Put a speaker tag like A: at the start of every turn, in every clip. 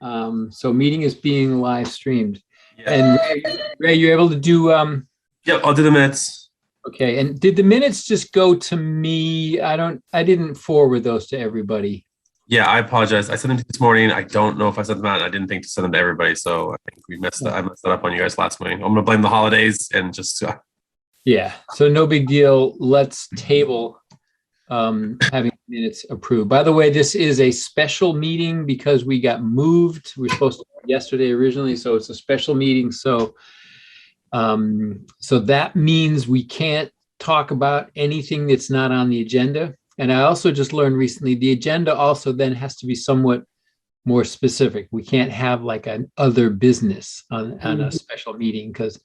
A: So meeting is being live streamed.
B: Yeah.
A: And Ray, you're able to do,
B: Yep, I'll do the minutes.
A: okay. And did the minutes just go to me? I didn't forward those to everybody.
B: Yeah, I apologize. I sent them to you this morning. I don't know if I sent them out. I didn't think to send them to everybody, so I think I messed that up on you guys last morning. I'm gonna blame the holidays and just
A: Yeah, so no big deal. Let's table having minutes approved. By the way, this is a special meeting because we got moved. We were supposed to yesterday originally, so it's a special meeting. So that means we can't talk about anything that's not on the agenda. And I also just learned recently, the agenda also then has to be somewhat more specific. We can't have like an other business on a special meeting because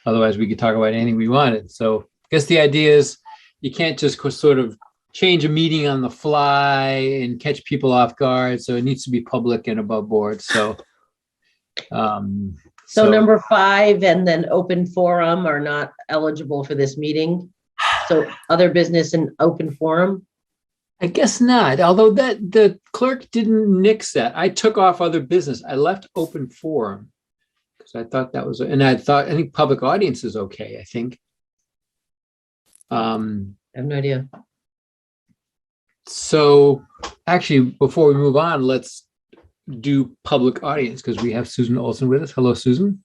A: otherwise we could talk about anything we wanted. So I guess the idea is you can't just sort of change a meeting on the fly and catch people off guard. So it needs to be public and above board. So
C: number 5 and then open forum are not eligible for this meeting. So other business and open forum.
A: I guess not. Although the clerk didn't nix that. I took off other business. I left open forum because I thought that was, and I think public audience is okay. I think.
C: I have no idea.
A: So actually, before we move on, let's do public audience because we have Susan Olson with us. Hello, Susan.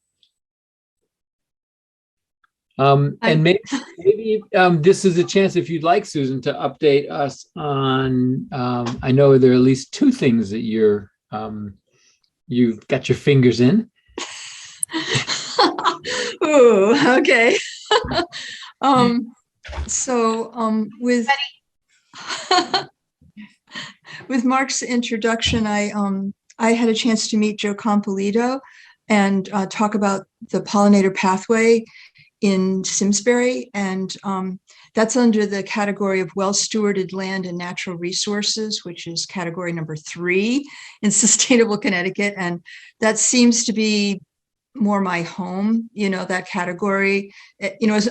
A: And maybe this is a chance, if you'd like, Susan, to update us on. I know there are at least 2 things that you've got your fingers in.
D: Ooh, okay. With with Mark's introduction, I had a chance to meet Joe Compolito and talk about the pollinator pathway in Simsbury, and that's under the category of well-stewarded land and natural resources, which is category number 3 in Sustainable Connecticut, and that seems to be more my home, that category, is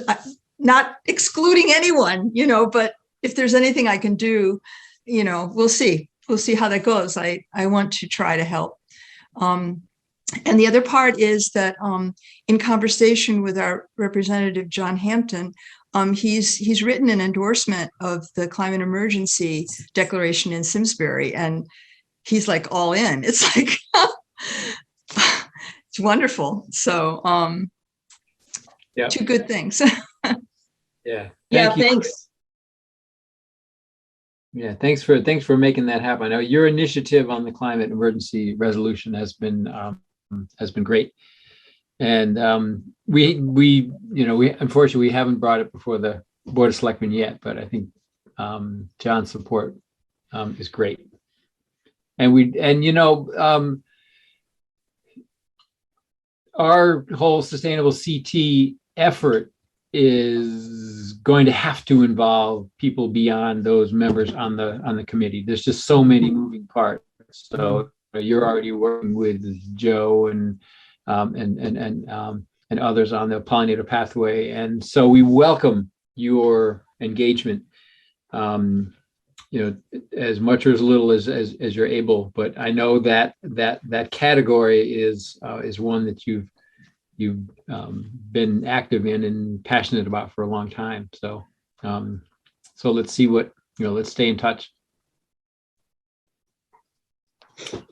D: not excluding anyone, but if there's anything I can do, we'll see how that goes. I want to try to help. And the other part is that in conversation with our representative, John Hampton, he's written an endorsement of the climate emergency declaration in Simsbury, and he's like all in. It's like, it's wonderful. So 2 good things.
A: Yeah.
C: Thanks.
A: Yeah, thanks for making that happen. I know your initiative on the climate emergency resolution has been great, and we unfortunately we haven't brought it before the Board of Selectmen yet, but I think John's support is great, and our whole sustainable CT effort is going to have to involve people beyond those members on the committee. There's just so many moving parts. So you're already working with Joe and others on the pollinator pathway, and so we welcome your engagement. As much or as little as you're able. But I know that category is one that you've been active in and passionate about for a long time. So let's see what, let's stay in touch.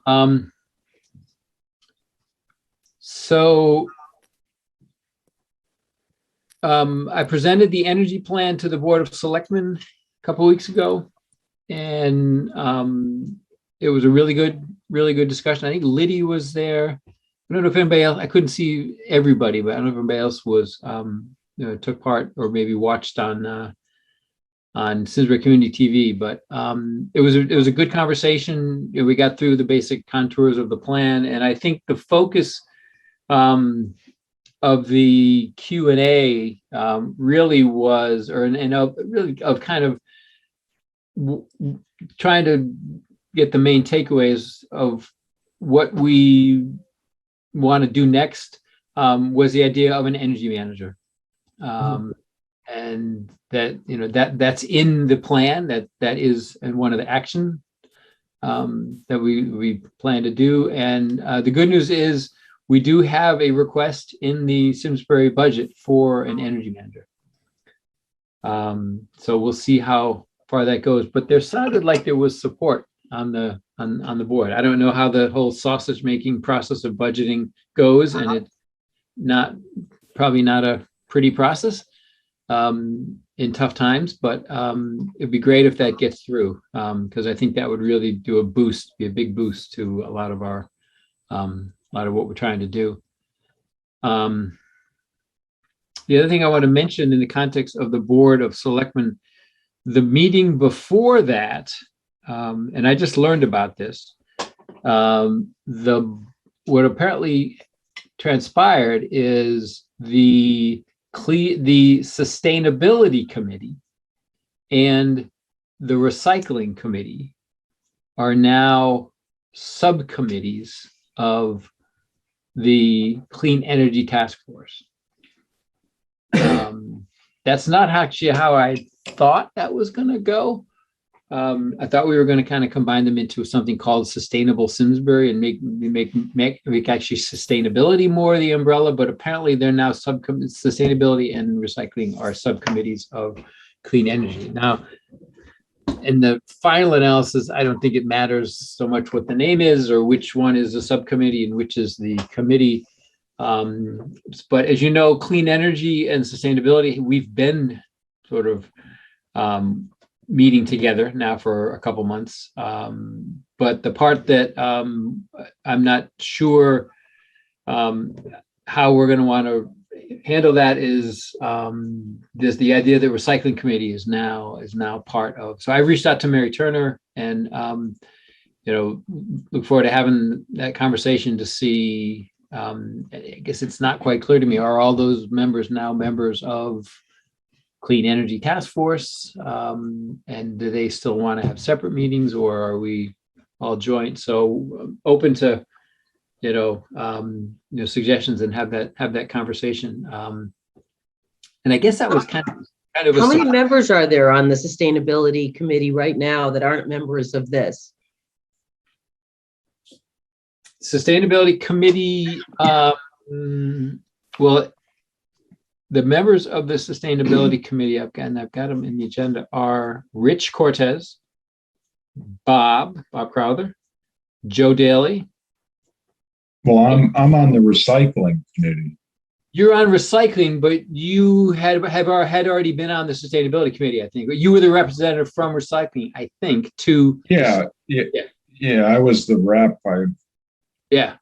A: I presented the energy plan to the Board of Selectmen a couple of weeks ago, and it was a really good discussion. I think Liddy was there. I don't know if anybody else, I couldn't see everybody, but I don't know if anybody else was took part or maybe watched on Simsbury Community TV. But it was a good conversation. We got through the basic contours of the plan, and I think the focus of the Q&A really was, of kind of trying to get the main takeaways of what we want to do next, was the idea of an energy manager, and that that's in the plan, that is in one of the action that we plan to do. And the good news is we do have a request in the Simsbury budget for an energy manager. So we'll see how far that goes, but there sounded like there was support on the board. I don't know how the whole sausage making process of budgeting goes, and it's probably not a pretty process in tough times, but it'd be great if that gets through, because I think that would really be a big boost to a lot of what we're trying to do. The other thing I want to mention in the context of the Board of Selectmen, the meeting before that, and I just learned about this, what apparently transpired is the Sustainability Committee and the Recycling Committee are now subcommittees of the Clean Energy Task Force. That's not actually how I thought that was going to go. I thought we were going to kind of combine them into something called Sustainable Simsbury and make actually sustainability more the umbrella, but apparently they're now sustainability and recycling are subcommittees of clean energy. Now, in the final analysis, I don't think it matters so much what the name is or which one is a subcommittee and which is the committee. But as you know, clean energy and sustainability, we've been sort of meeting together now for a couple months. But the part that I'm not sure how we're going to want to handle that is there's the idea that recycling committee is now part of. So I reached out to Mary Turner and look forward to having that conversation to see. I guess it's not quite clear to me. Are all those members now members of Clean Energy Task Force? And do they still want to have separate meetings, or are we all joint? So open to suggestions and have that conversation. And I guess that was kind of
C: How many members are there on the Sustainability Committee right now that aren't members of this?
A: Sustainability Committee, well, the members of the Sustainability Committee, I've got them in the agenda, are Rich Cortez, Bob Crowther, Joe Daly.
E: Well, I'm on the recycling committee.
A: You're on recycling, but you had already been on the Sustainability Committee, I think. You were the representative from recycling, I think, to.
E: Yeah, I was the rep.
A: Yeah.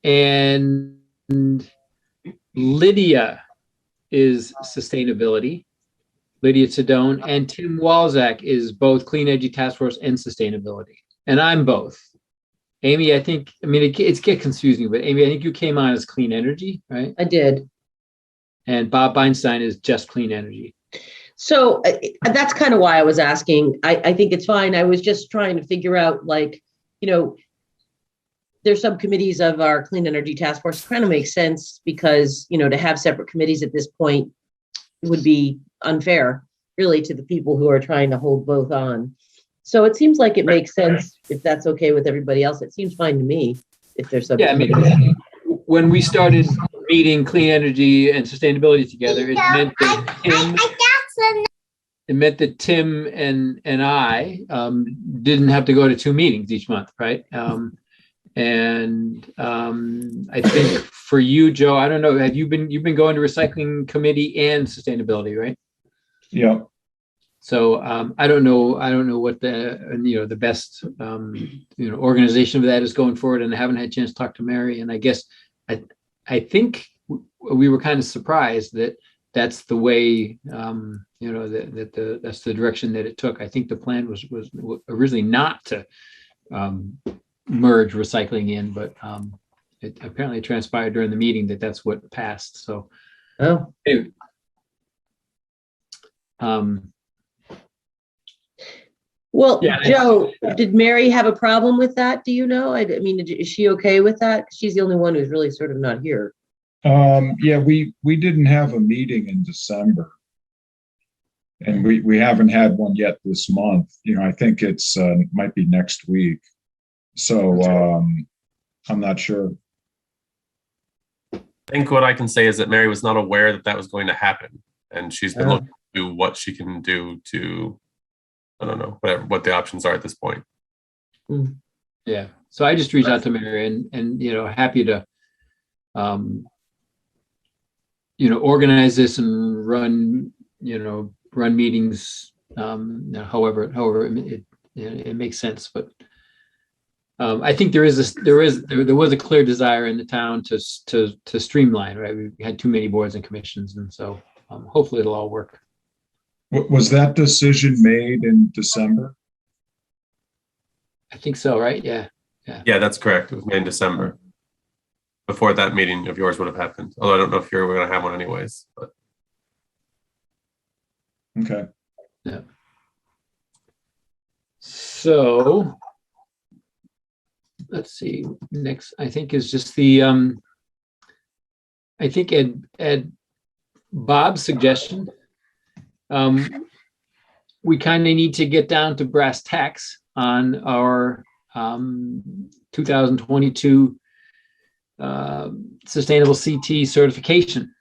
A: And Lydia is sustainability, Lydia Sedone, and Tim Walzak is both Clean Energy Task Force and sustainability. And I'm both. Amy, it gets confusing, but Amy, I think you came on as clean energy, right?
C: I did.
A: And Bob Beinstein is just clean energy.
C: So that's kind of why I was asking. I think it's fine. I was just trying to figure out, there's subcommittees of our Clean Energy Task Force. Kind of makes sense because, to have separate committees at this point would be unfair, really, to the people who are trying to hold both on. So it seems like it makes sense if that's okay with everybody else. It seems fine to me if there's subcommittees.
A: Yeah, when we started meeting clean energy and sustainability together, it meant that Tim and I didn't have to go to 2 meetings each month, right? And I think for you, Joe, I don't know, you've been going to recycling committee and sustainability, right?
E: Yeah.
A: So I don't know what the best organization of that is going forward, and I haven't had a chance to talk to Mary. And I guess I think we were kind of surprised that that's the way that's the direction that it took. I think the plan was originally not to merge recycling in, but it apparently transpired during the meeting that that's what passed. So anyway.
C: Well, yeah, Joe, did Mary have a problem with that? Do you know? I mean, is she okay with that? She's the only one who's really sort of not here.
E: Yeah, we didn't have a meeting in December. And we haven't had one yet this month. I think it's might be next week. So I'm not sure.
B: I think what I can say is that Mary was not aware that that was going to happen, and she's been looking to what she can do to, I don't know, what the options are at this point.
A: Yeah. So I just reached out to Mary and happy to, organize this and run meetings, however it makes sense. But I think there was a clear desire in the town to streamline, right? We had too many boards and commissions, and so hopefully it'll all work.
E: Was that decision made in December?
A: I think so, right? Yeah.
B: Yeah, that's correct. It was made in December. Before that meeting of yours would have happened. Although I don't know if you were going to have one anyways. But.
E: Okay.
A: Yeah. So let's see. Next, I think is just the I think Ed Bob's suggestion. We kind of need to get down to brass tacks on our 2022 sustainable CT certification.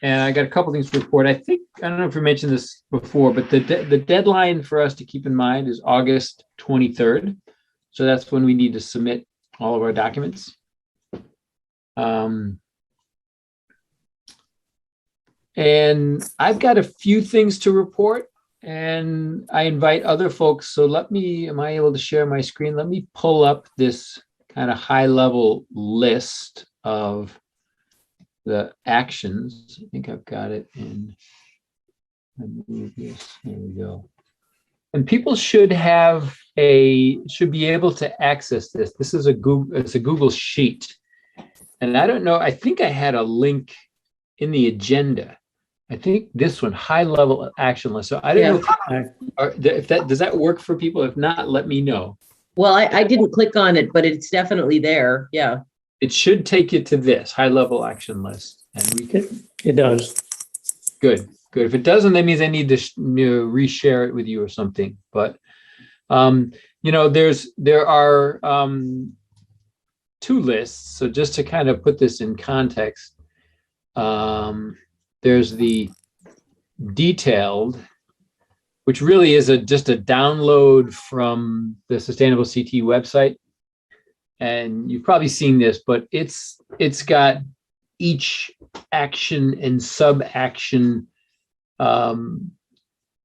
A: And I got a couple things to report. I don't know if we mentioned this before, but the deadline for us to keep in mind is August 23rd. So that's when we need to submit all of our documents. And I've got a few things to report, and I invite other folks. So am I able to share my screen? Let me pull up this kind of high level list of the actions. I think I've got it in. There we go. And people should be able to access this. This is it's a Google Sheet. And I don't know, I think I had a link in the agenda. I think this one, high level action list. So I don't know if does that work for people? If not, let me know.
C: Well, I didn't click on it, but it's definitely there. Yeah.
A: It should take you to this high level action list. And we can.
F: It does.
A: Good. If it doesn't, that means I need to reshare it with you or something. But there are two lists. So just to kind of put this in context, there's the detailed, which really is just a download from the Sustainable CT website. And you've probably seen this, but it's got each action and sub-action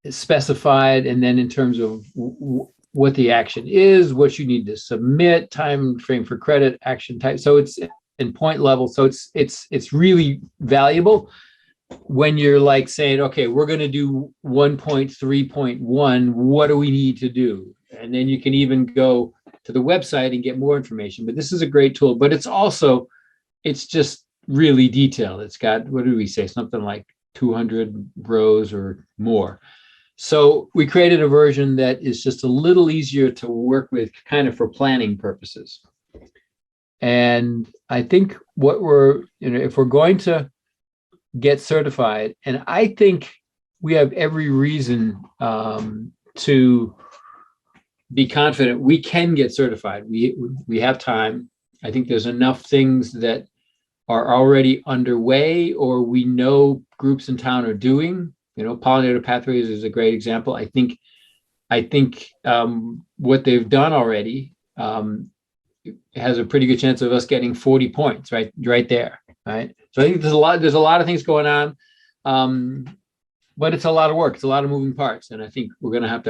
A: specified, and then in terms of what the action is, what you need to submit, time frame for credit, action type. So it's in point level. So it's really valuable when you're like saying, okay, we're going to do 1.3.1. What do we need to do? And then you can even go to the website and get more information. But this is a great tool. But it's just really detailed. It's got, what did we say? Something like 200 rows or more. So we created a version that is just a little easier to work with, kind of for planning purposes. And I think if we're going to get certified, and I think we have every reason to be confident we can get certified. We have time. I think there's enough things that are already underway, or we know groups in town are doing. Pollinator Pathways is a great example. I think what they've done already has a pretty good chance of us getting 40 points right there. Right. So I think there's a lot of things going on, but it's a lot of work. It's a lot of moving parts, and I think we're going to have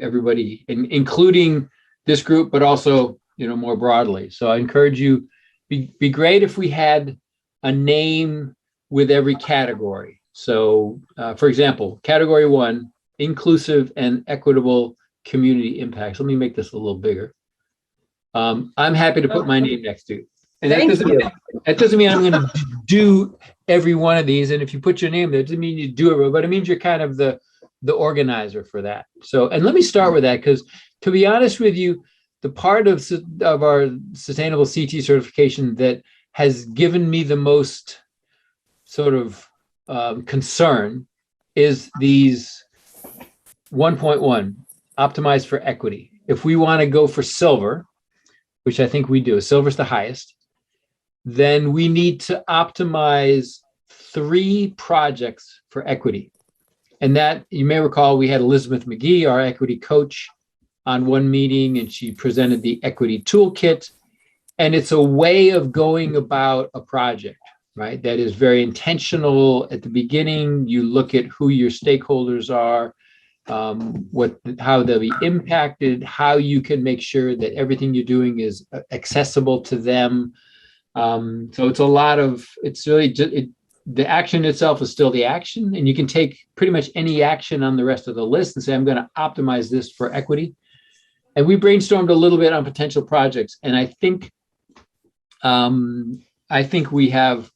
A: everybody, including this group, but also more broadly. So I encourage you. Be great if we had a name with every category. So, for example, category 1, inclusive and equitable community impacts. Let me make this a little bigger. I'm happy to put my name next to it. And that doesn't mean I'm going to do every one of these. And if you put your name there, it doesn't mean you do it, but it means you're kind of the organizer for that. So, and let me start with that, because to be honest with you, the part of our sustainable CT certification that has given me the most sort of concern is these 1.1 optimized for equity. If we want to go for silver, which I think we do, silver's the highest, then we need to optimize 3 projects for equity. And that, you may recall, we had Elizabeth McGee, our equity coach, on one meeting, and she presented the equity toolkit. And it's a way of going about a project, right? That is very intentional. At the beginning, you look at who your stakeholders are, how they'll be impacted, how you can make sure that everything you're doing is accessible to them. So it's a lot of, it's really just, the action itself is still the action, and you can take pretty much any action on the rest of the list and say, I'm going to optimize this for equity. And we brainstormed a little bit on potential projects, and I think we have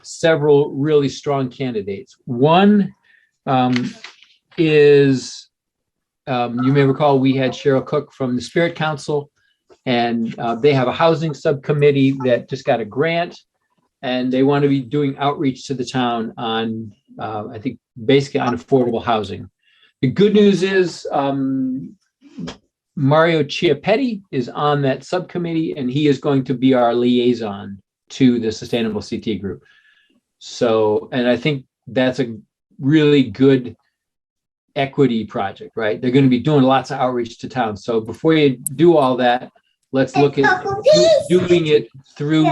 A: several really strong candidates. One is, you may recall, we had Cheryl Cook from the Spirit Council, and they have a housing subcommittee that just got a grant, and they want to be doing outreach to the town on, I think, basically on affordable housing. The good news is Mario Chiappetti is on that subcommittee, and he is going to be our liaison to the Sustainable CT Group. So, and I think that's a really good equity project, right? They're going to be doing lots of outreach to towns. So before you do all that, let's look at doing it through,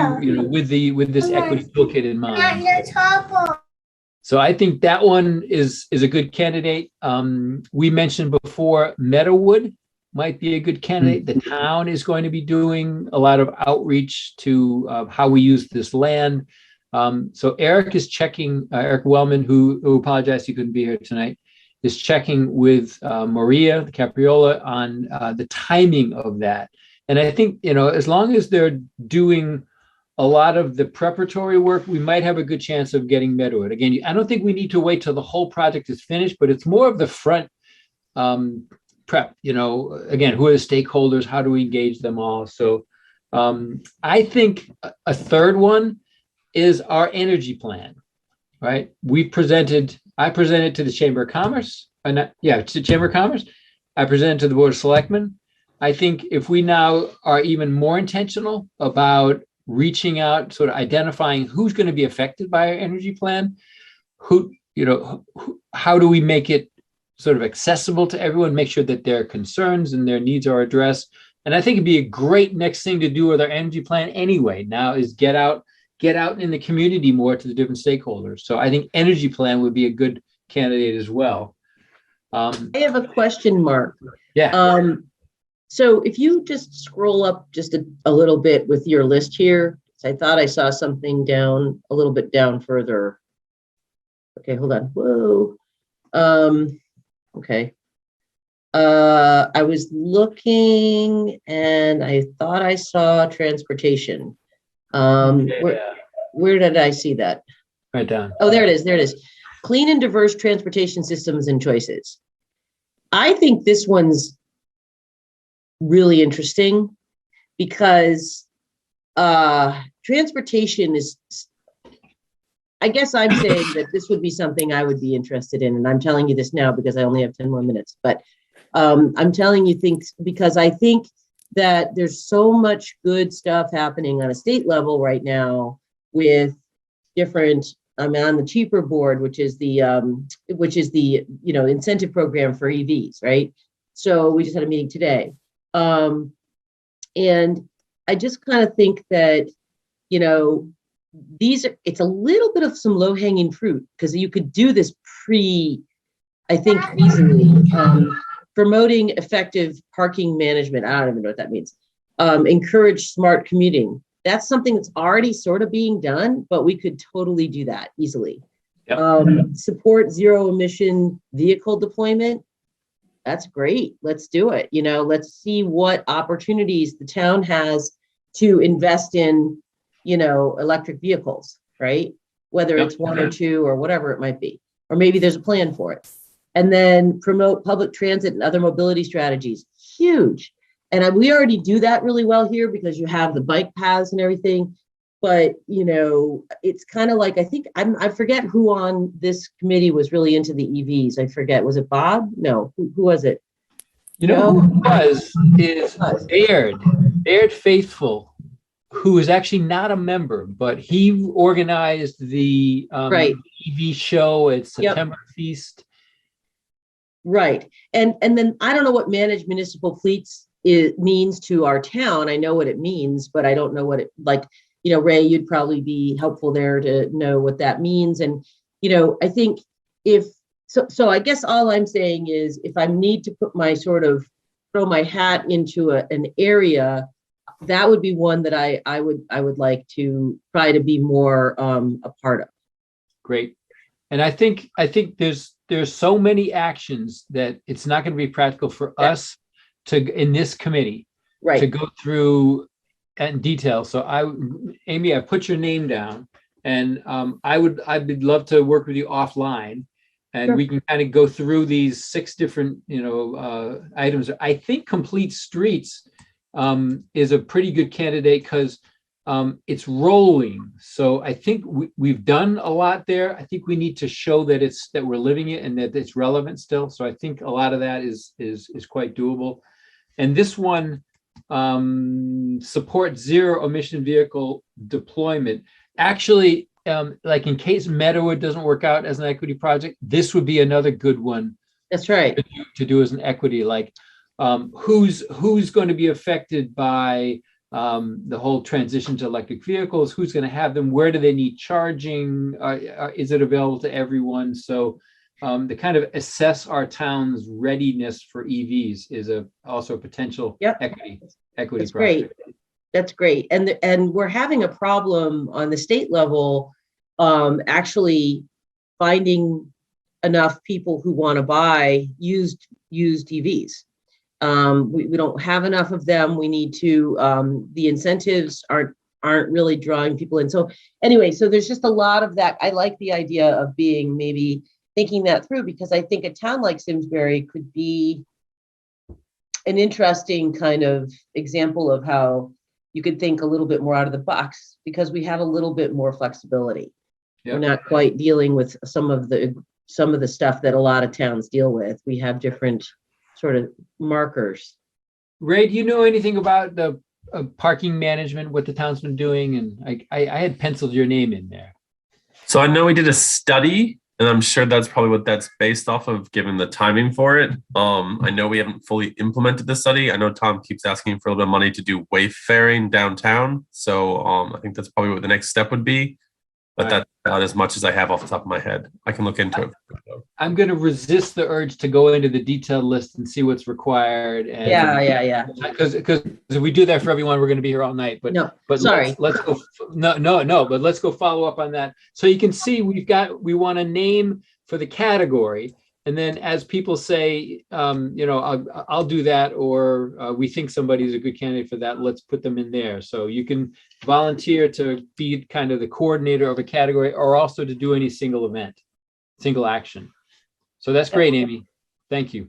A: with this equity toolkit in mind. So I think that one is a good candidate. We mentioned before, Meadowood might be a good candidate. The town is going to be doing a lot of outreach to how we use this land. So Eric is checking, Eric Wellman, who apologized he couldn't be here tonight, is checking with Maria Capriola on the timing of that. And I think, as long as they're doing a lot of the preparatory work, we might have a good chance of getting Meadowood. Again, I don't think we need to wait till the whole project is finished, but it's more of the front prep, again, who are the stakeholders? How do we engage them all? So I think a third one is our energy plan, right? I presented to the Chamber of Commerce, to Chamber of Commerce. I presented to the Board of Selectmen. I think if we now are even more intentional about reaching out, sort of identifying who's going to be affected by our energy plan, how do we make it sort of accessible to everyone, make sure that their concerns and their needs are addressed. And I think it'd be a great next thing to do with our energy plan anyway, now is get out in the community more to the different stakeholders. So I think energy plan would be a good candidate as well.
C: I have a question, Mark.
A: Yeah.
C: So if you just scroll up just a little bit with your list here, I thought I saw something down a little bit down further. Okay, hold on. Whoa. Okay. I was looking and I thought I saw transportation. Where did I see that?
A: Right down.
C: Oh, there it is. There it is. Clean and diverse transportation systems and choices. I think this one's really interesting because transportation is, I guess I'm saying that this would be something I would be interested in. And I'm telling you this now because I only have 10 more minutes, but I'm telling you things because I think that there's so much good stuff happening on a state level right now with different, I'm on the cheaper board, which is the incentive program for EVs, right? So we just had a meeting today. And I just kind of think that, it's a little bit of some low hanging fruit because you could do this easily. Promoting effective parking management. I don't even know what that means. Encourage smart commuting. That's something that's already sort of being done, but we could totally do that easily. Yep. Support zero emission vehicle deployment. That's great. Let's do it. Let's see what opportunities the town has to invest in, electric vehicles, right? Whether it's one or two or whatever it might be, or maybe there's a plan for it. And then promote public transit and other mobility strategies. Huge. And we already do that really well here because you have the bike paths and everything. But, it's kind of like, I think, I forget who on this committee was really into the EVs. I forget. Was it Bob? No, who was it?
A: You know who it is Baird Faithful, who is actually not a member, but he organized the
C: Right.
A: EV show at
C: Yep.
A: September Feast.
C: Right. And then I don't know what managed municipal fleets means to our town. I know what it means, but I don't know what it, like, Ray, you'd probably be helpful there to know what that means. And, I think so I guess all I'm saying is if I need to put my throw my hat into an area, that would be one that I would like to try to be more a part of.
A: Great. And I think there's so many actions that it's not going to be practical for us in this committee to go through in detail. So Amy, I put your name down, and I'd love to work with you offline, and we can kind of go through these 6 different items. I think Complete Streets is a pretty good candidate because it's rolling. So I think we've done a lot there. I think we need to show that we're living it and that it's relevant still. So I think a lot of that is quite doable. And this one, support zero emission vehicle deployment. Actually, like in case Meadowood doesn't work out as an equity project, this would be another good one.
C: That's right.
A: To do as an equity, like who's going to be affected by the whole transition to electric vehicles, who's going to have them, where do they need charging, is it available to everyone? So to kind of assess our town's readiness for EVs is also a potential equity
C: That's
A: project.
C: great. That's great. And we're having a problem on the state level, actually finding enough people who want to buy used EVs. We don't have enough of them. We need to, the incentives aren't really drawing people in. So anyway, so there's just a lot of that. I like the idea of maybe thinking that through, because I think a town like Simsbury could be an interesting kind of example of how you could think a little bit more out of the box, because we have a little bit more flexibility. We're not quite dealing with some of the stuff that a lot of towns deal with. We have different sort of markers.
A: Ray, do you know anything about the parking management, what the town's been doing? And I had penciled your name in there.
B: So I know we did a study, and I'm sure that's probably what that's based off of, given the timing for it. I know we haven't fully implemented the study. I know Tom keeps asking for a little bit of money to do wayfaring downtown. So I think that's probably what the next step would be. But that's not as much as I have off the top of my head. I can look into it.
A: I'm going to resist the urge to go into the detailed list and see what's required. And
C: Yeah.
A: Because if we do that for everyone, we're going to be here all night. But
C: sorry.
A: let's go. No. But let's go follow up on that. So you can see we want a name for the category, and then as people say, I'll do that, or we think somebody's a good candidate for that, let's put them in there. So you can volunteer to be kind of the coordinator of a category, or also to do any single event, single action. So that's great, Amy. Thank you.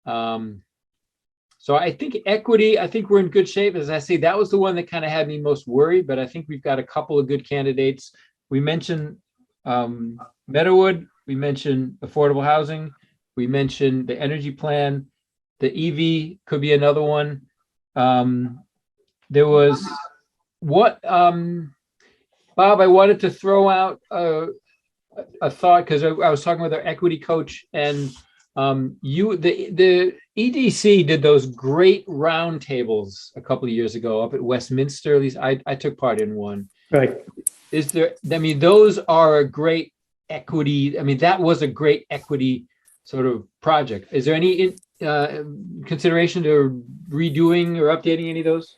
A: So I think equity, I think we're in good shape. As I say, that was the one that kind of had me most worried, but I think we've got a couple of good candidates. We mentioned Meadowood, we mentioned affordable housing, we mentioned the energy plan, the EV could be another one. There was Bob, I wanted to throw out a thought, because I was talking with our equity coach, and the EDC did those great roundtables a couple of years ago up at Westminster. At least I took part in one.
F: Right.
A: Those are a great equity. That was a great equity sort of project. Is there any consideration to redoing or updating any of those?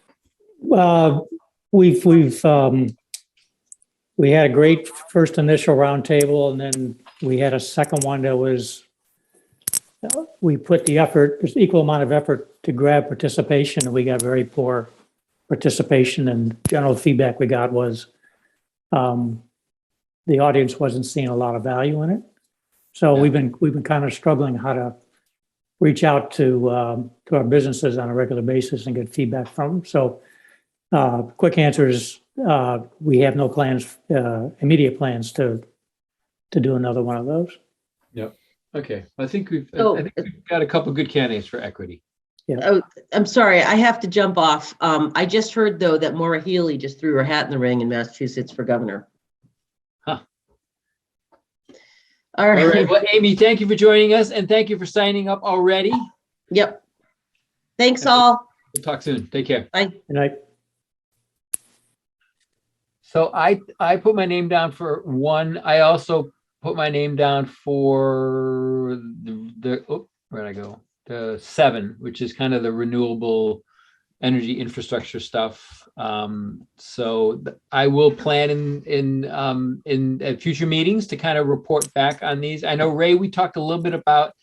F: We had a great first initial roundtable, and then we had a second one that was, we put the effort, there's equal amount of effort to grab participation, and we got very poor participation, and general feedback we got was the audience wasn't seeing a lot of value in it. So we've been kind of struggling how to reach out to our businesses on a regular basis and get feedback from them. So quick answer is we have no plans, immediate plans to do another one of those.
A: Okay, I think we've
C: So-
A: got a couple good candidates for equity.
C: Oh, I'm sorry, I have to jump off. I just heard, though, that Maura Healy just threw her hat in the ring in Massachusetts for governor.
A: Huh.
C: All
A: All right,
C: right.
A: well, Amy, thank you for joining us and thank you for signing up already.
C: Yep. Thanks all.
A: We'll talk soon. Take care.
C: Bye.
F: And I,
A: So I put my name down for one. I also put my name down for where'd I go? The 7, which is kind of the renewable energy infrastructure stuff. I will plan in at future meetings to kind of report back on these. I know, Ray, we talked a little bit about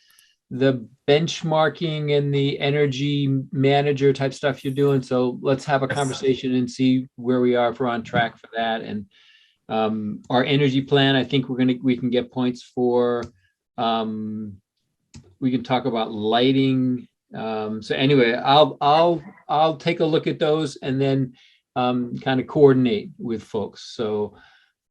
A: the benchmarking and the energy manager type stuff you're doing. So let's have a conversation and see where we are, if we're on track for that. And our energy plan, I think we can get points for. We can talk about lighting. So anyway, I'll take a look at those and then kind of coordinate with folks. So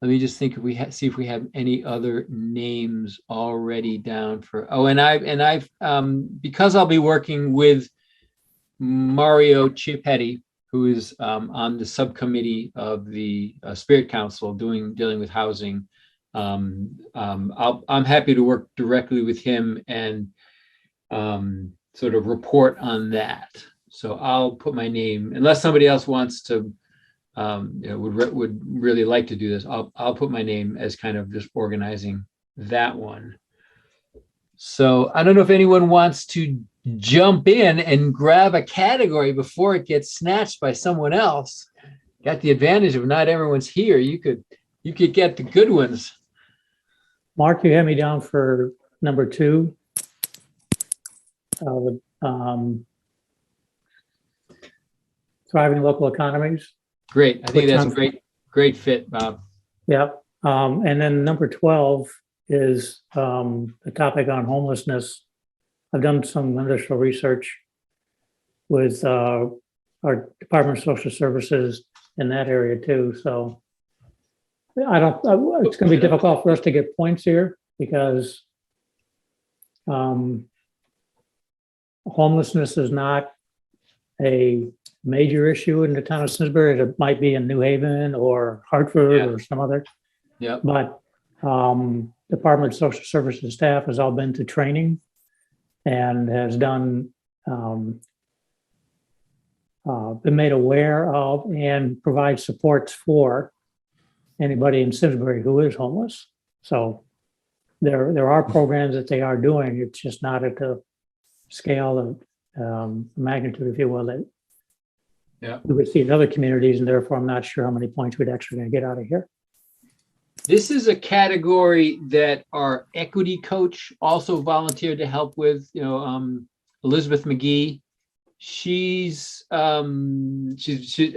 A: let me just think if we see if we have any other names already down for. Oh, and I've because I'll be working with Mario Chiappetti, who is on the subcommittee of the Spirit Council dealing with housing. I'm happy to work directly with him and sort of report on that. So I'll put my name, unless somebody else wants to, would really like to do this. I'll put my name as kind of just organizing that one. So I don't know if anyone wants to jump in and grab a category before it gets snatched by someone else. Got the advantage of not everyone's here. You could get the good ones.
F: Mark, you had me down for number 2. Thriving local economies.
A: Great. I think
F: Which
A: that's a
F: one?
A: great fit, Bob.
F: Yep. And then number 12 is the topic on homelessness. I've done some initial research with our Department of Social Services in that area too. So it's going to be difficult for us to get points here because homelessness is not a major issue in the town of Simsbury. It might be in New Haven or Hartford
A: Yeah.
F: or some other.
A: Yeah.
F: But Department of Social Services staff has all been to training and has done been made aware of and provide supports for anybody in Simsbury who is homeless. So there are programs that they are doing. It's just not at the scale of magnitude, if you will, that we would see in other communities, and therefore I'm not sure how many points we'd actually going to get out of here.
A: This is a category that our equity coach also volunteered to help with, Elizabeth McGee. I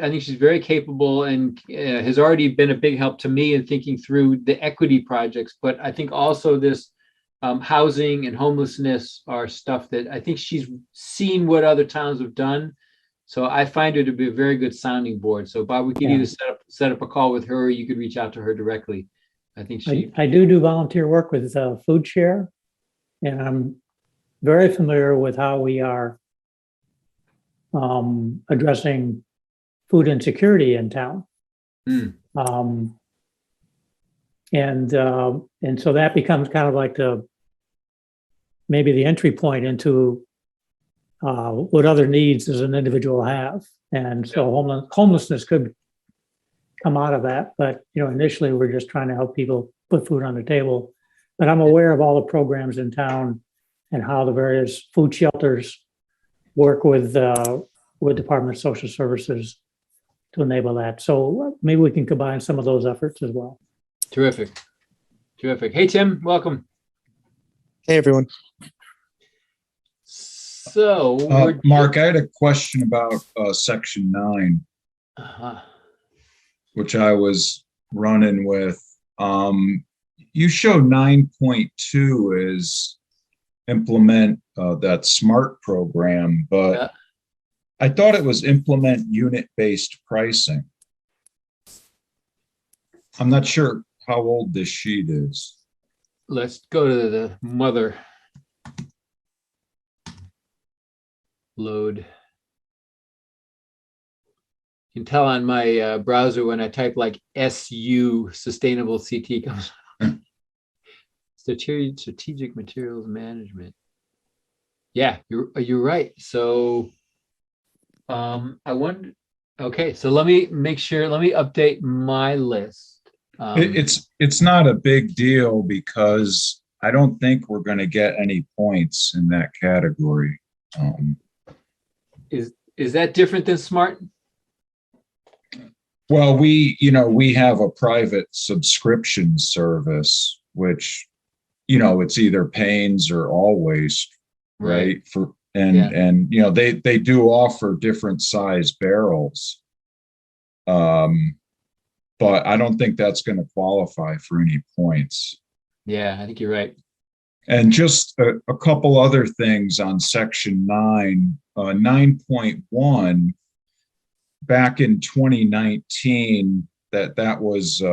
A: think she's very capable and has already been a big help to me in thinking through the equity projects. But I think also this housing and homelessness are stuff that I think she's seen what other towns have done. So I find her to be a very good sounding board. So Bob, we could either set up a call with her, or you could reach out to her directly. I think
F: I do volunteer work with Food Share, and I'm very familiar with how we are addressing food insecurity in town. And so that becomes kind of like maybe the entry point into what other needs does an individual have. And so homelessness could come out of that. But, initially we're just trying to help people put food on the table. But I'm aware of all the programs in town and how the various food shelters work with Department of Social Services to enable that. So maybe we can combine some of those efforts as well.
A: Terrific. Hey, Tim, welcome.
G: Hey, everyone.
A: So,
E: Mark, I had a question about section 9, which I was running with. You show 9.2 is implement that SMART program, but I thought it was implement unit-based pricing. I'm not sure how old this sheet is.
A: Let's go to the mother. Load. You can tell on my browser when I type like SU, sustainable CT comes. Strategic materials management. Yeah, you're right. So I wonder, okay, so let me make sure, let me update my list.
E: It's not a big deal because I don't think we're going to get any points in that category.
A: Is that different than SMART?
E: Well, we have a private subscription service, which, it's either Pains or Always, right? And they do offer different size barrels. But I don't think that's going to qualify for any points.
A: Yeah, I think you're right.
E: And just a couple other things on section 9, 9.1, back in 2019, that was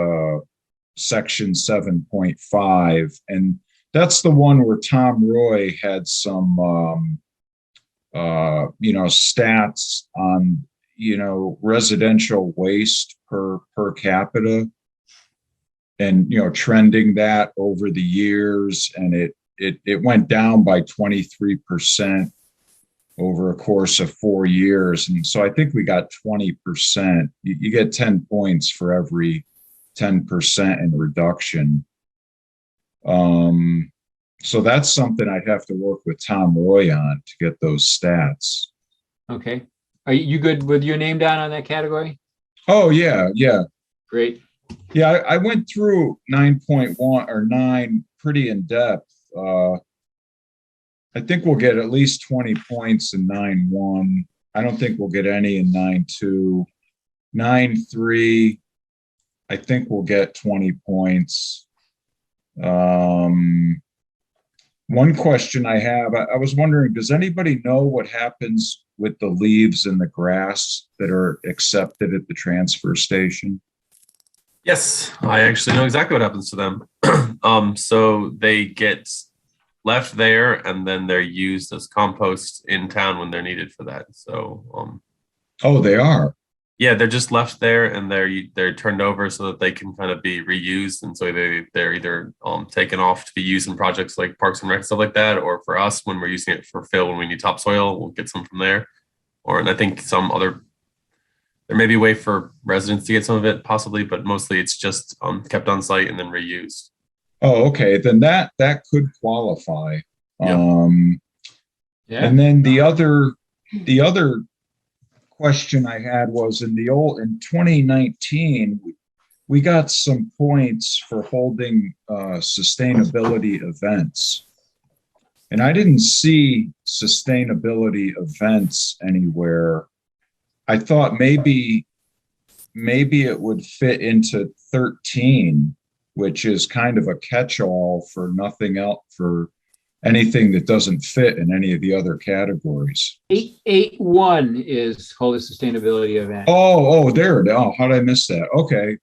E: section 7.5. And that's the one where Tom Roy had some, stats on, residential waste per capita and, trending that over the years. And it went down by 23% over a course of 4 years. And so I think we got 20%. You get 10 points for every 10% in reduction. So that's something I'd have to work with Tom Roy on to get those stats.
A: Okay. Are you good with your name down on that category?
E: Oh, yeah.
A: Great.
E: Yeah, I went through 9.1 or 9 pretty in depth. I think we'll get at least 20 points in 9.1. I don't think we'll get any in 9.2. 9.3, I think we'll get 20 points. One question I have, I was wondering, does anybody know what happens with the leaves and the grass that are accepted at the transfer station?
B: Yes, I actually know exactly what happens to them. So they get left there and then they're used as compost in town when they're needed for that. So
E: Oh, they are.
B: yeah, they're just left there and they're turned over so that they can kind of be reused. And so they're either taken off to be used in projects like Parks and Rec, stuff like that, or for us when we're using it for fill when we need topsoil, we'll get some from there. And I think there may be a way for residents to get some of it possibly, but mostly it's just kept on site and then reused.
E: Oh, okay. Then that could qualify.
B: Yeah.
A: Yeah.
E: And then the other question I had was in 2019, we got some points for holding sustainability events. And I didn't see sustainability events anywhere. I thought maybe it would fit into 13, which is kind of a catch-all for nothing else, for anything that doesn't fit in any of the other categories.
A: 8.1 is called a sustainability event.
E: Oh, there. Oh, how did I miss that? Okay.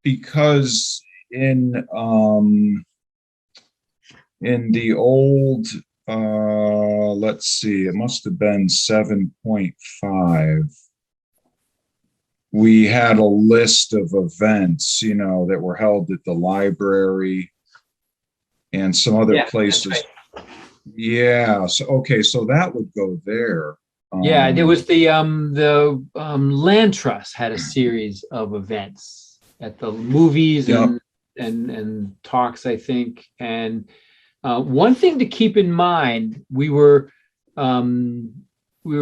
E: Because in the old, let's see, it must have been 7.5. We had a list of events, that were held at the library and some other places.
A: Right.
E: Yeah. So, okay. So that would go there.
A: Yeah, there was the Land Trust had a series of events at the movies and talks, I think. And one thing to keep in mind, we were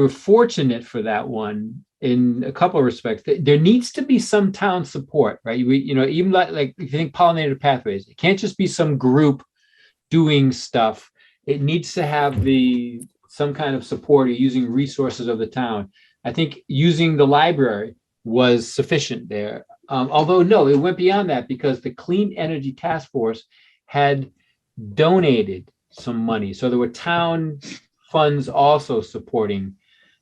A: fortunate for that one in a couple of respects. There needs to be some town support, right? Even like if you think pollinator pathways, it can't just be some group doing stuff. It needs to have some kind of support or using resources of the town. I think using the library was sufficient there. Although no, it went beyond that because the Clean Energy Task Force had donated some money. So there were town funds also supporting.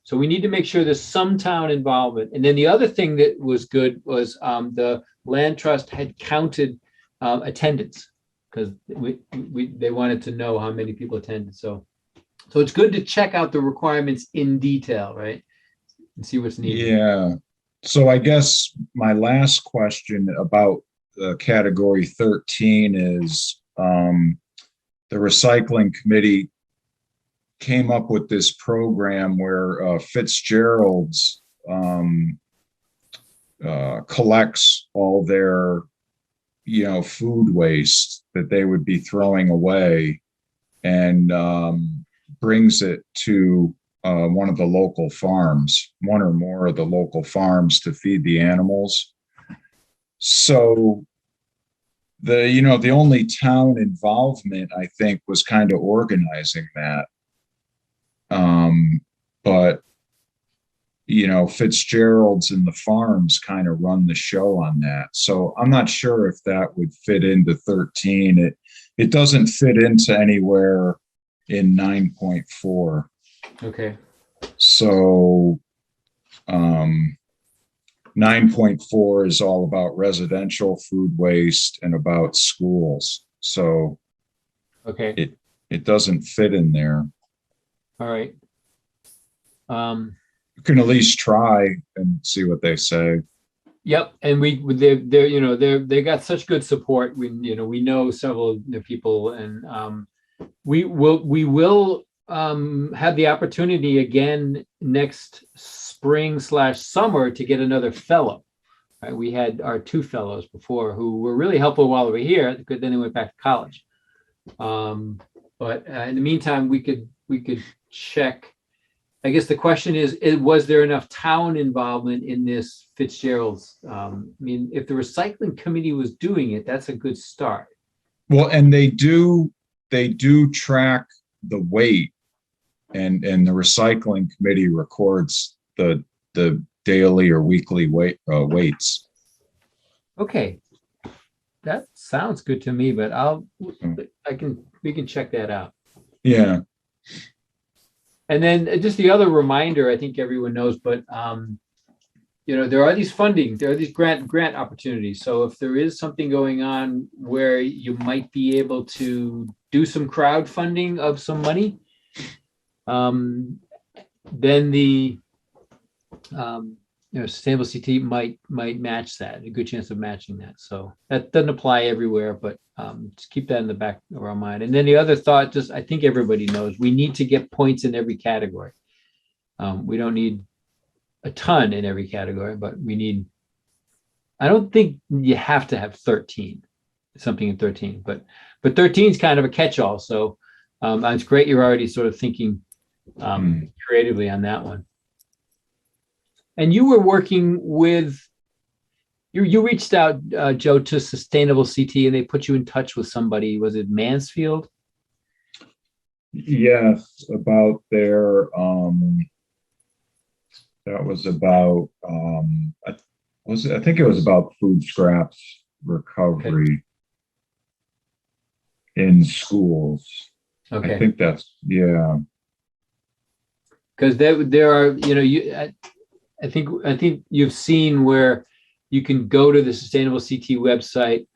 A: So we need to make sure there's some town involvement. And then the other thing that was good was the land trust had counted attendance, because they wanted to know how many people attended. So it's good to check out the requirements in detail, right? And see what's needed.
E: Yeah. So I guess my last question about category 13 is the recycling committee came up with this program where Fitzgerald's collects all their, food waste that they would be throwing away, and brings it to one of the local farms, one or more of the local farms, to feed the animals. So the only town involvement, I think, was kind of organizing that. But Fitzgerald's and the farms kind of run the show on that. So I'm not sure if that would fit into 13. It doesn't fit into anywhere in 9.4.
A: Okay.
E: So 9.4 is all about residential food waste and about schools. So
A: Okay.
E: it doesn't fit in there.
A: All right.
E: You can at least try and see what they say.
A: Yep, and they got such good support. We know several of the people, and we will have the opportunity again next spring/summer to get another fellow. Right? We had our 2 fellows before who were really helpful while they were here. Then they went back to college. But in the meantime, we could check. I guess the question is, was there enough town involvement in this Fitzgerald's? If the recycling committee was doing it, that's a good start.
E: Well, and they do track the weight, and the recycling committee records the daily or weekly weights.
A: Okay, that sounds good to me, but we can check that out.
E: Yeah.
A: And then just the other reminder, I think everyone knows, but there are these grant opportunities. So if there is something going on where you might be able to do some crowdfunding of some money, then the Sustainable CT might match that, a good chance of matching that. So that doesn't apply everywhere, but just keep that in the back of our mind. And then the other thought, I think everybody knows, we need to get points in every category. We don't need a ton in every category, but I don't think you have to have something in 13, but 13 is kind of a catch-all. So it's great you're already sort of thinking creatively on that one. And you were working with, you reached out, Joe, to Sustainable CT, and they put you in touch with somebody. Was it Mansfield?
E: Yes, about their, that was about, I think it was about food scraps recovery in schools.
A: Okay.
E: I think that's, yeah.
A: Because there are, I think you've seen where you can go to the Sustainable CT website,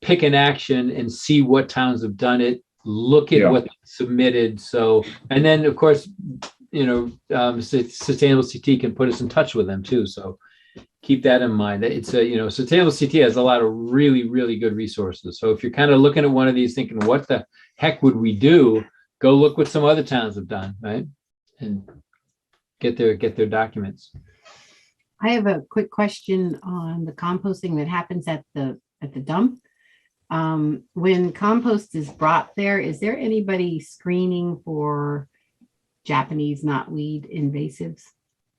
A: pick an action, and see what towns have done it. Look at what they submitted. So, and then of course, Sustainable CT can put us in touch with them too. So keep that in mind. It's Sustainable CT has a lot of really, really good resources. So if you're kind of looking at one of these thinking, what the heck would we do? Go look what some other towns have done, right? And get their documents.
H: I have a quick question on the composting that happens at the dump. When compost is brought there, is there anybody screening for Japanese knotweed invasives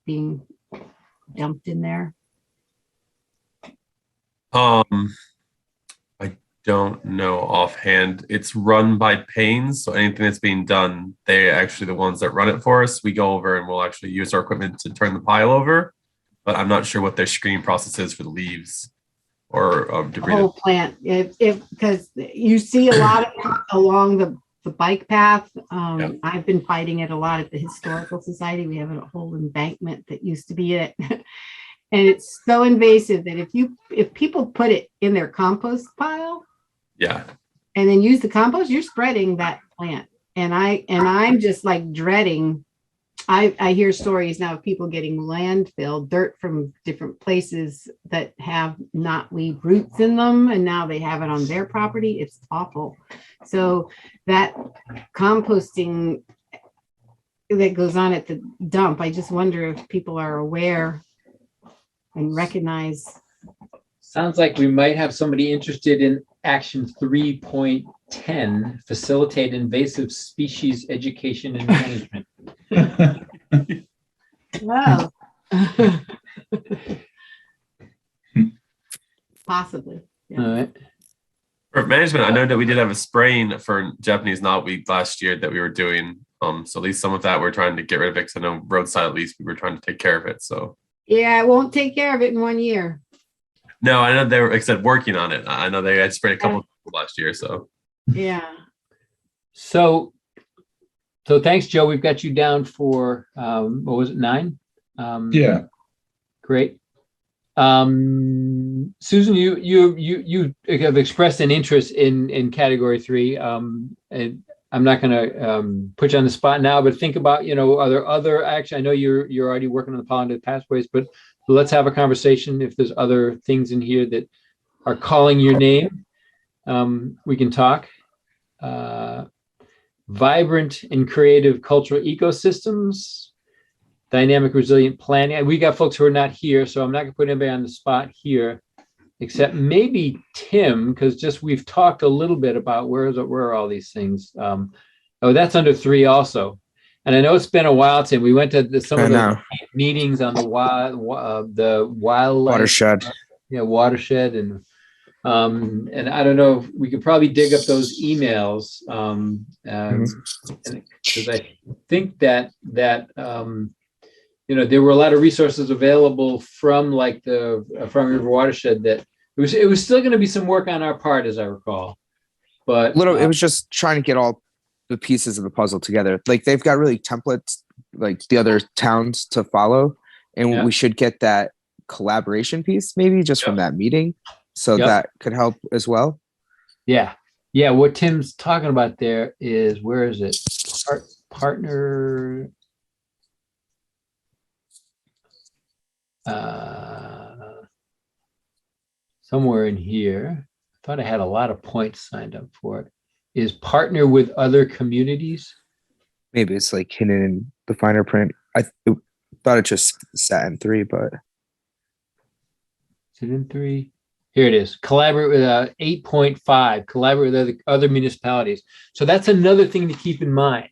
H: being dumped in there?
B: I don't know offhand. It's run by Pains, so anything that's being done, they're actually the ones that run it for us. We go over and we'll actually use our equipment to turn the pile over, but I'm not sure what their screening process is for the leaves or debris.
H: The whole plant, because you see a lot of it along the bike path.
B: Yeah.
H: I've been fighting it a lot at the Historical Society. We have a whole embankment that used to be it. And it's so invasive that if people put it in their compost pile
B: Yeah.
H: and then use the compost, you're spreading that plant. And I'm just like dreading. I hear stories now of people getting landfill dirt from different places that have knotweed roots in them, and now they have it on their property. It's awful. So that composting that goes on at the dump, I just wonder if people are aware and recognize.
A: Sounds like we might have somebody interested in action 3.10, facilitate invasive species education and management.
H: Wow. Possibly. Yeah.
A: All right.
B: For management, I know that we did have a spraying for Japanese knotweed last year that we were doing. So at least some of that we're trying to get rid of it, because I know roadside at least we were trying to take care of it. So
H: Yeah, I won't take care of it in 1 year.
B: no, I know they were, like I said, working on it. I know they had sprayed a couple of people last year. So
H: Yeah.
A: So thanks, Joe. We've got you down for, what was it, 9?
E: Yeah,
A: Great. Susan, you have expressed an interest in category 3. And I'm not going to put you on the spot now, but think about, are there other action? I know you're already working on the pollinated pathways, but let's have a conversation. If there's other things in here that are calling your name, we can talk. Vibrant and creative cultural ecosystems, dynamic, resilient planning. We got folks who are not here, so I'm not going to put anybody on the spot here, except maybe Tim, because we've talked a little bit about where are all these things. That's under 3 also. And I know it's been a while, Tim. We went to some of the meetings on the wildlife
G: Watershed.
A: Watershed, and I don't know, we could probably dig up those emails, because I think that there were a lot of resources available from like the Front River Watershed that it was still going to be some work on our part, as I recall. But
G: It was just trying to get all the pieces of the puzzle together. Like they've got really templates, like the other towns to follow, and we should get that collaboration piece maybe just from that meeting. So that could help as well.
A: Yeah. What Tim's talking about there is, where is it? Partner. Somewhere in here. I thought I had a lot of points signed up for it. Is partner with other communities.
G: Maybe it's like hidden in the finer print. I thought it just sat in 3, but.
A: Is it in 3? Here it is. Collaborate with 8.5. Collaborate with other municipalities. So that's another thing to keep in mind.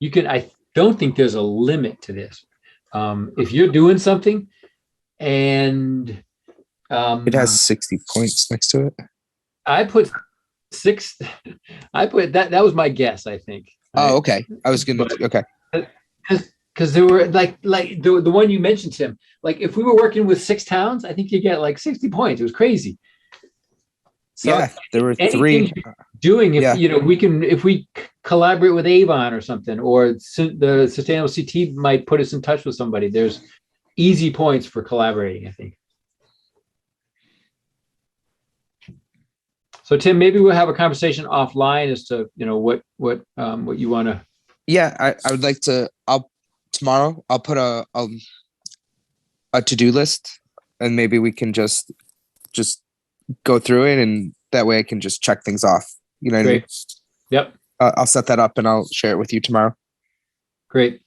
A: I don't think there's a limit to this. If you're doing something and
G: it has 60 points next to it.
A: I put 6. I put that was my guess, I think.
G: Oh, okay. I was gonna okay.
A: Because there were like the one you mentioned, Tim, like if we were working with 6 towns, I think you get like 60 points. It was crazy. So
G: yeah, there were 3
A: doing if we collaborate with Avon or something, or the Sustainable CT might put us in touch with somebody. There's easy points for collaborating, I think. So Tim, maybe we'll have a conversation offline as to what you want to.
G: Yeah, I would like to. Tomorrow I'll put a to-do list, and maybe we can just go through it, and that way I can just check things off. You know what I mean?
A: Yep.
G: I'll set that up and I'll share it with you tomorrow.
A: Great.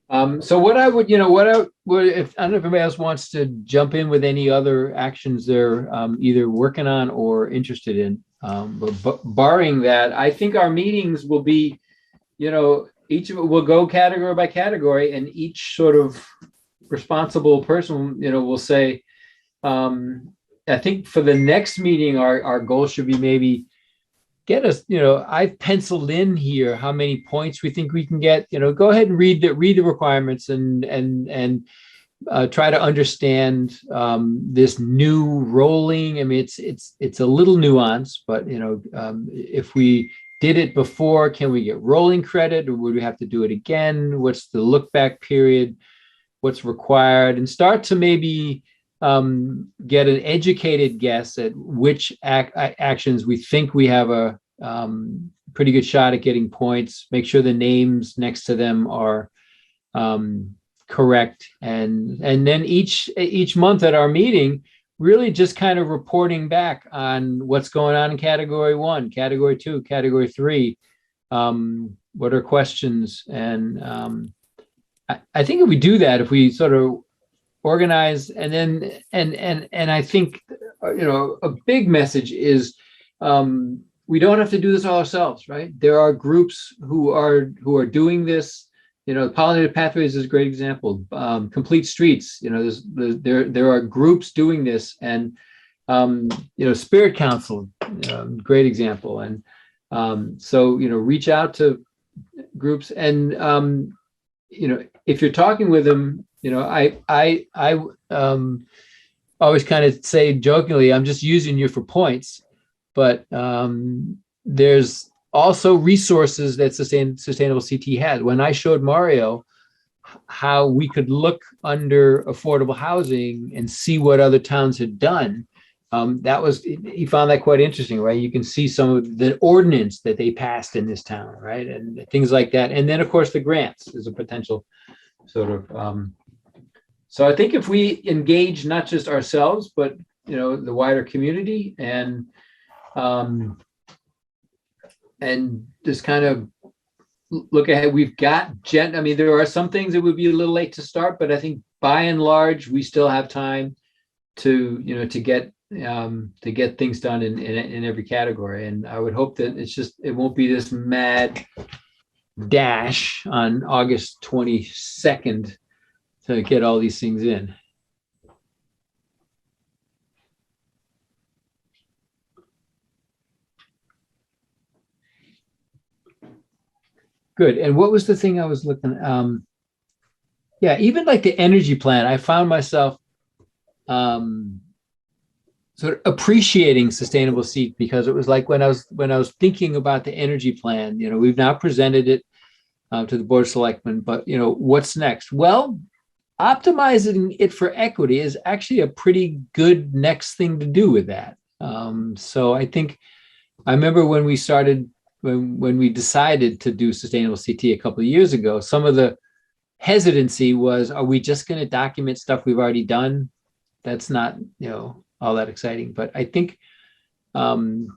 A: So what I would, if I don't know if anybody else wants to jump in with any other actions they're either working on or interested in, but barring that, I think our meetings will be, each of it will go category by category, and each sort of responsible person, will say, I think for the next meeting, our goal should be maybe get us, I've penciled in here how many points we think we can get, go ahead and read the requirements and try to understand this new rolling. I mean, it's a little nuanced, but if we did it before, can we get rolling credit, or would we have to do it again? What's the look back period? What's required? And start to maybe get an educated guess at which actions we think we have a pretty good shot at getting points. Make sure the names next to them are correct, and then each month at our meeting, really just kind of reporting back on what's going on in category 1, category 2, category 3. What are questions? And I think if we do that, if we sort of organize, and then and I think a big message is we don't have to do this all ourselves, right? There are groups who are doing this. Pollinated Pathways is a great example. Complete Streets, there are groups doing this, and Spirit Council, great example. And so reach out to groups, and if you're talking with them, I always kind of say jokingly, I'm just using you for points, but there's also resources that Sustainable CT had. When I showed Mario how we could look under affordable housing and see what other towns had done, he found that quite interesting, right? You can see some of the ordinance that they passed in this town, right? And things like that. And then of course the grants is a potential sort of, so I think if we engage not just ourselves, but the wider community, and just kind of look ahead. We've got I mean, there are some things that would be a little late to start, but I think by and large, we still have time to get things done in every category. And I would hope that it won't be this mad dash on August 22nd to get all these things in. Good. And what was the thing I was looking yeah, even like the energy plan, I found myself sort of appreciating Sustainable Seat, because it was like when I was thinking about the energy plan, we've now presented it to the Board of Selectmen, but what's next? Well, optimizing it for equity is actually a pretty good next thing to do with that. So I remember when we started, when we decided to do Sustainable CT a couple of years ago, some of the hesitancy was, are we just going to document stuff we've already done? That's not, all that exciting. But I think, I'm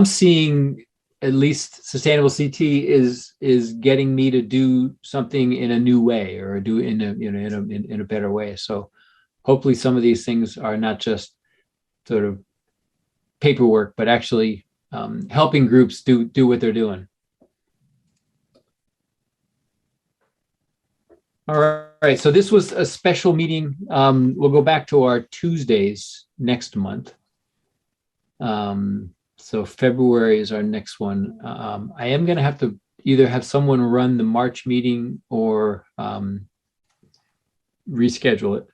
A: seeing at least Sustainable CT is getting me to do something in a new way, or do in a better way. So hopefully some of these things are not just sort of paperwork, but actually helping groups do what they're doing. All right, so this was a special meeting. We'll go back to our Tuesdays next month. So February is our next one. I am going to have to either have someone run the March meeting or reschedule it.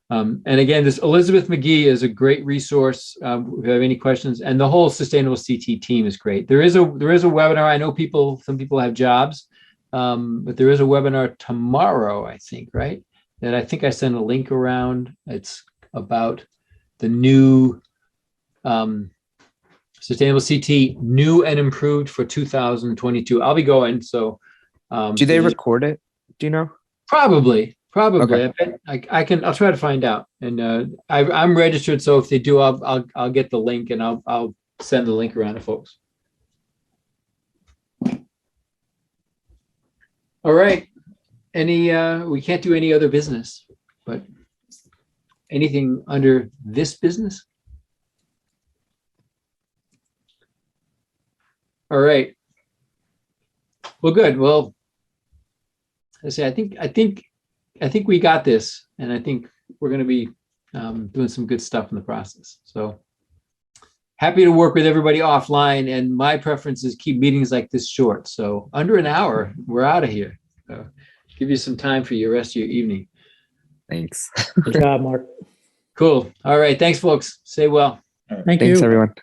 A: And again, this Elizabeth McGee is a great resource. If you have any questions, and the whole Sustainable CT team is great. There is a webinar. I know some people have jobs, but there is a webinar tomorrow, I think, right? That I think I sent a link around. It's about the new Sustainable CT, new and improved for 2022. I'll be going. So,
G: do they record it? Do you know?
A: Probably.
G: Okay.
A: I'll try to find out. And I'm registered, so if they do, I'll get the link, and I'll send the link around to folks. All right. We can't do any other business, but anything under this business? All right. Well, good. Well, I say, I think we got this, and I think we're going to be doing some good stuff in the process. So happy to work with everybody offline, and my preference is keep meetings like this short. So under an hour, we're out of here. So give you some time for your rest of your evening.
G: Thanks.
F: Good job, Mark.
A: Cool. All right. Thanks, folks. Stay well.
F: Thank
G: Thanks,
F: you.
G: everyone.